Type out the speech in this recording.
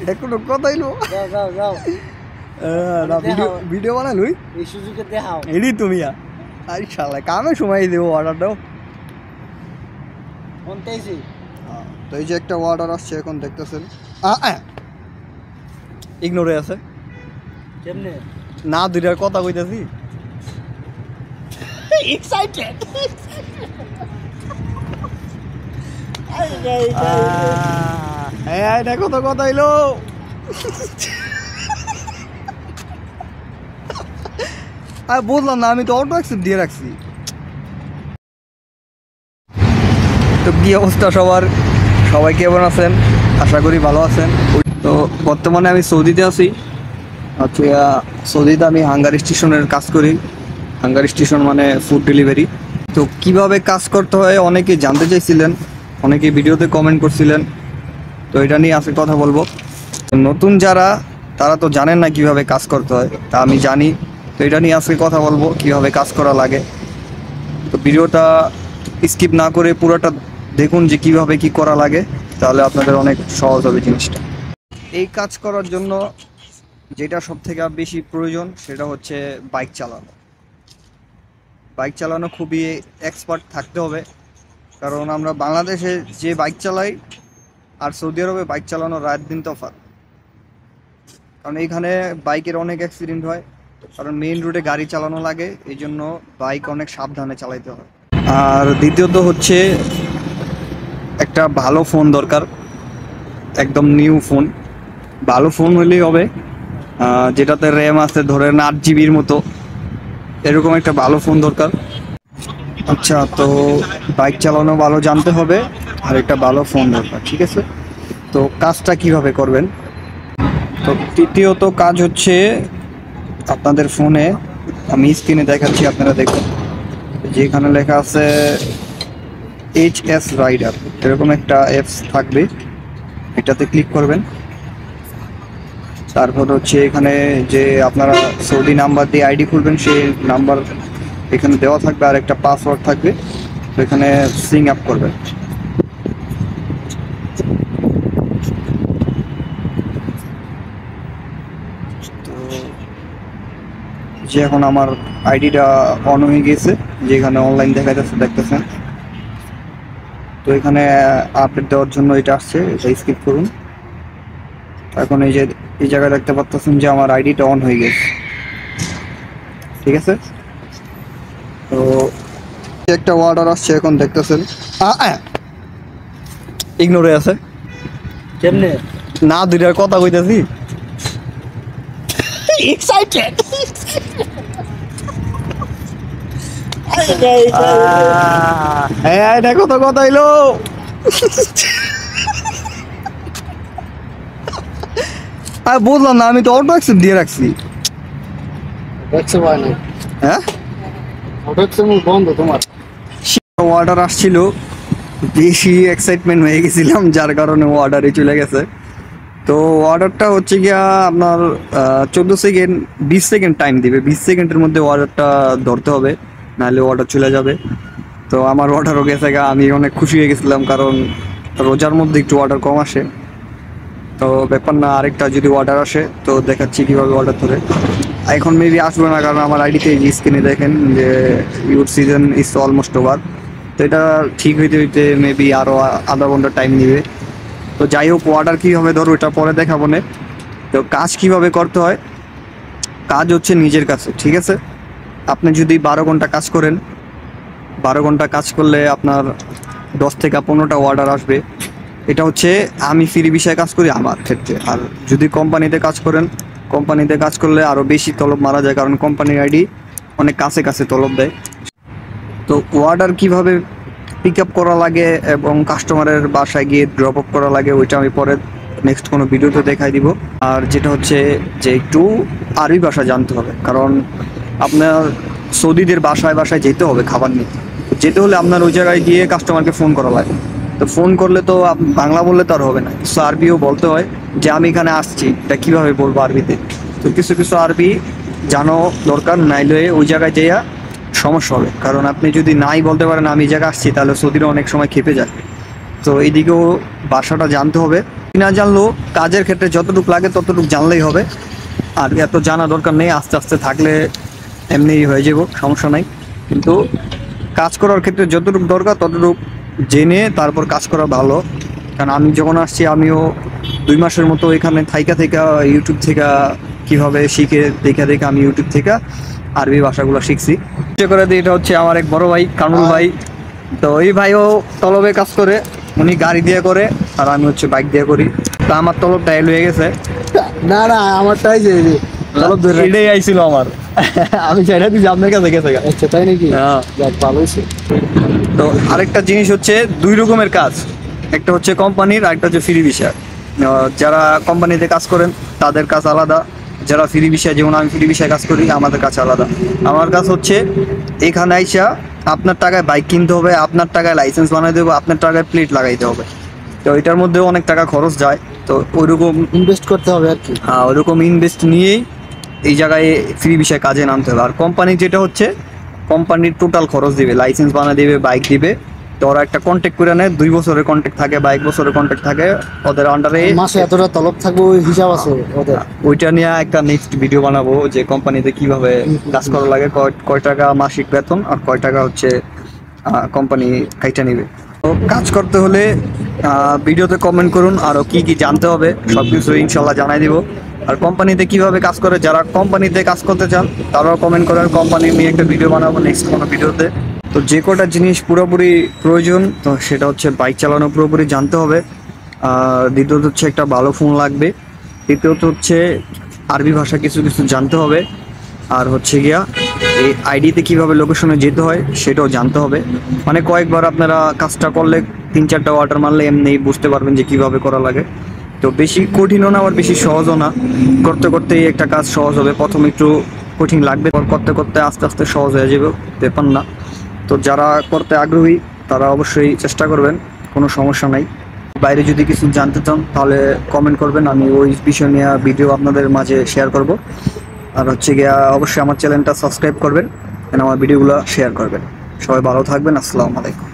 এটা কোনো কথাই নো। যাও যাও যাও না ভিডিও ভিডিও বানালুই এই সুযোগে দেখাও এডি তুমি আর শালা কামে সময় দেবো অর্ডার দাও কোনটাইছি তো এই যে একটা অর্ডার আসছে এখন দেখতেছেন ইগনোরে আছে কেমনে না দুইটার কথা কইতাছি এক্সাইটেড দেখো তো কথা এলো আর বললাম না আমি তো অটো অ্যাকসেপ্ট দিয়ে রাখছি তো কি অবস্থা সবার সবাই কেমন আছেন আশা করি ভালো আছেন তো বর্তমানে আমি সৌদিতে আছি আচ্ছা সৌদিতে আমি হাঙ্গারি স্টেশনের কাজ করি হাঙ্গারি স্টেশন মানে ফুড ডেলিভারি তো কিভাবে কাজ করতে হয় অনেকে জানতে চাইছিলেন অনেকে ভিডিওতে কমেন্ট করছিলেন তো এটা নিয়ে আজকে কথা বলবো নতুন যারা তারা তো জানেন না কিভাবে কাজ করতে হয় তা আমি জানি তো এটা নিয়ে আজকে কথা বলবো কিভাবে কাজ করা লাগে তো ভিডিওটা স্কিপ না করে পুরোটা দেখুন যে কিভাবে কি করা লাগে তাহলে আপনাদের অনেক সহজ হবে জিনিসটা এই কাজ করার জন্য যেটা সবথেকে বেশি প্রয়োজন সেটা হচ্ছে বাইক চালানো খুবই এক্সপার্ট থাকতে হবে কারণ আমরা বাংলাদেশে যে বাইক চালাই আর সৌদি আরবে বাইক চালানো রাত দিন তফাৎ কারণ এইখানে বাইকের অনেক অ্যাক্সিডেন্ট হয় কারণ মেইন রোডে গাড়ি চালানো লাগে এই জন্য বাইক অনেক সাবধানে চালাইতে হয় আর দ্বিতীয়ত হচ্ছে একটা ভালো ফোন দরকার একদম নিউ ফোন ভালো ফোন হলেই হবে যেটাতে র্যাম আছে ধরেন 8 জিবির মতো এরকম একটা ভালো ফোন দরকার আচ্ছা তো বাইক চালানো ভালো জানতে হবে আর একটা ভালো ফোন দরকার ঠিক আছে তো কাজটা কিভাবে করবেন তো তৃতীয়ত কাজ হচ্ছে আপনাদের ফোনে আমি স্ক্রিনে দেখাচ্ছি আপনারা দেখুন যেখানে লেখা আছে HS রাইডার এরকম একটা অ্যাপস থাকবে এটাতে ক্লিক করবেন তারপর হচ্ছে এখানে যে আপনারা সৌদি নাম্বার দিয়ে আইডি খুলবেন সেই নাম্বার এখানে দেওয়া থাকবে আর একটা পাসওয়ার্ড থাকবে তো এখানে সিং আপ করবেন তো যে এখন আমার আইডিটা অন হয়ে গেছে যেখানে অনলাইন দেখা যাচ্ছে দেখতেছেন তো এখানে আপডেট দেওয়ার জন্য এটা আসছে এটা স্কিপ করুন এখন এই যে এই জায়গায় দেখতে পাচ্ছেন যে আমার আইডিটা অন হয়ে গেছে ঠিক আছে তো একটা অর্ডার আসছে এখন দেখতেছেন ইগনোরে আছে কেমনে না দুইটার কথা কইতাছি এক্সাইটেড দেখো তো কথা এলো আর বললাম না আমি তো অটো অ্যাকসেপ্ট দিয়ে রাখছি হ্যাঁ বন্ধ তোমার অর্ডার আসছিল বেশি এক্সাইটমেন্ট হয়ে গেছিলাম যার কারণে অর্ডারে চলে গেছে তো অর্ডারটা হচ্ছে গিয়া আপনার 14 সেকেন্ড 20 সেকেন্ড টাইম দিবে 20 সেকেন্ডের মধ্যে অর্ডারটা ধরতে হবে নাহলে অর্ডার চলে যাবে তো আমার অর্ডারও গেছে গা আমি অনেক খুশি হয়ে গেছিলাম কারণ রোজার মধ্যে একটু অর্ডার কম আসে তো ব্যাপার না আরেকটা যদি অর্ডার আসে তো দেখাচ্ছি কীভাবে অর্ডার ধরে এখন মেবি আসবে না কারণ আমার আইডিতে এই স্ক্রিনে দেখেন যে your season is almost over তো এটা ঠিক হইতে হইতে মেবি আরও আধা ঘন্টা টাইম নেবে তো যাই হোক অর্ডার কীভাবে ধরো এটা পরে দেখাবো না তো কাজ কিভাবে করতে হয় কাজ হচ্ছে নিজের কাছে ঠিক আছে আপনি যদি 12 ঘন্টা কাজ করেন 12 ঘন্টা কাজ করলে আপনার 10 থেকে 15টা অর্ডার আসবে এটা হচ্ছে আমি ফ্রি বিষয়ে কাজ করি আমার ক্ষেত্রে আর যদি কোম্পানিতে কাজ করেন কোম্পানিতে কাজ করলে আরও বেশি তলব মারা যায় কারণ কোম্পানির আইডি অনেক কাছে কাছে তলব দেয় তো অর্ডার কিভাবে পিক আপ করা লাগে এবং কাস্টমারের বাসায় গিয়ে ড্রপ আপ করা লাগে ওইটা আমি পরে নেক্সট কোনো ভিডিওতে দেখাই দিব আর যেটা হচ্ছে যে একটু আরবি ভাষা জানতে হবে কারণ আপনার সৌদিদের বাসায় বাসায় যেতে হবে খাবার নিয়ে যেতে হলে আপনার ওই জায়গায় গিয়ে কাস্টমারকে ফোন করা লাগে তো ফোন করলে তো বাংলা বললে তো আর হবে না কিছু আরবিও বলতে হয় যে আমি এখানে আসছি এটা কীভাবে বলবো আরবিতে তো কিছু কিছু আরবি জানো দরকার নাইলে ওই জায়গায় যেয়া সমস্যা হবে কারণ আপনি যদি নাই বলতে পারেন আমি এই জায়গায় আসছি তাহলে সৌদিরা অনেক সময় খেপে যায় তো এইদিকেও ভাষাটা জানতে হবে না জানলেও কাজের ক্ষেত্রে যতটুকু লাগে ততটুকু জানলেই হবে। আর এত জানা দরকার নেই, আস্তে আস্তে থাকলে এমনিই হয়ে যাব, সমস্যা নাই। কিন্তু কাজ করার ক্ষেত্রে যতটুকু দরকার ততটুকু জেনে তারপর কাজ করা ভালো। কারণ আমি যখন আসছি আমিও 2 মাসের মতো এখানে থাইকা ইউটিউব থেকে কীভাবে শিখে দেখে আমি ইউটিউব থেকে আরবি ভাষাগুলো শিখছি। করে দিই, এটা হচ্ছে আমার এক বড় ভাই কামরুল ভাই। তো এই ভাইও তলবে কাজ করে, উনি গাড়ি দিয়ে করে আর আমি হচ্ছে বাইক দিয়ে করি। তা আমার তলবটা এল হয়ে গেছে। না না আমারটাই যে তলব ধরে এটাই আইছিল আমার। আমি চাইলে দিচ্ছি আপনার কাছে গেছে। আচ্ছা তাই নাকি? হ্যাঁ। যাক ভালো হয়েছে। তো আরেকটা জিনিস হচ্ছে 2 রকমের কাজ, একটা হচ্ছে কোম্পানির আর একটা হচ্ছে ফ্রি ভিসা। যারা কোম্পানিতে কাজ করেন তাদের কাজ আলাদা, যারা ফ্রি ভিসা, যেমন আমি ফ্রি ভিসায় কাজ করি, আমাদের কাজ আলাদা। আমার কাজ হচ্ছে এখানে আইসা আপনার টাকায় বাইক কিনতে হবে, আপনার টাকায় লাইসেন্স বানাই দেবো, আপনার টাকায় প্লেট লাগাইতে হবে। তো এটার মধ্যেও অনেক টাকা খরচ যায়। তো ওইরকম ইনভেস্ট করতে হবে আর কি। ওইরকম ইনভেস্ট নিয়েই এই জায়গায় ফ্রি ভিসায় কাজে নামতে হবে। আর কোম্পানি যেটা হচ্ছে কোম্পানির টোটাল খরচ দিবে, লাইসেন্স বানিয়ে দিবে, বাইক দিবে। তো ওরা একটা কন্ট্যাক্ট করে নেয়, 2 বছরের কন্ট্যাক্ট থাকে বা 1 বছরের কন্ট্যাক্ট থাকে ওদের আন্ডারে। মাসে এতটা তলব থাকবে ওই হিসাব আছে ওদের। ওইটা নিয়ে একটা নেক্সট ভিডিও বানাবো যে কোম্পানিতে কিভাবে কাজ করা লাগে, কয় টাকা মাসিক বেতন আর কয় টাকা হচ্ছে কোম্পানি কাইটা নিবে। তো কাজ করতে হলে ভিডিওতে কমেন্ট করুন, আরও কি কি জানতে হবে সব কিছু ইনশাল্লাহ জানাই দিব। আর কোম্পানিতে কিভাবে কাজ করে, যারা কোম্পানিতে কাজ করতে চান তারাও কমেন্ট করেন, কোম্পানি নিয়ে একটা ভিডিও বানাবো নেক্সট কোনো ভিডিওতে। তো যে কটা জিনিস পুরোপুরি প্রয়োজন, তো সেটা হচ্ছে বাইক চালানো পুরোপুরি জানতে হবে। আর দ্বিতীয়ত হচ্ছে একটা ভালো ফোন লাগবে। তৃতীয়ত হচ্ছে আরবি ভাষা কিছু কিছু জানতে হবে। আর হচ্ছে গিয়া এই আইডিতে কিভাবে লোকেশনে যেতে হয় সেটাও জানতে হবে। মানে কয়েকবার আপনারা কাজটা করলে 3-4টা অর্ডার মারলে এমনি বুঝতে পারবেন যে কিভাবে করা লাগে। তো বেশি কঠিনও না আবার বেশি সহজও না, করতে করতেই একটা কাজ সহজ হবে। প্রথম একটু কঠিন লাগবে, করতে করতে আস্তে আস্তে সহজ হয়ে যাবে, ব্যাপার না। তো যারা করতে আগ্রহী তারা অবশ্যই চেষ্টা করবেন, কোনো সমস্যা নাই। বাইরে যদি কিছু জানতে চান তাহলে কমেন্ট করবেন, আমি ওই বিষয় নিয়ে ভিডিও আপনাদের মাঝে শেয়ার করব। আর হচ্ছে গিয়া অবশ্যই আমার চ্যানেলটা সাবস্ক্রাইব করবেন, আমার ভিডিওগুলো শেয়ার করবেন। সবাই ভালো থাকবেন, আসসালামু আলাইকুম।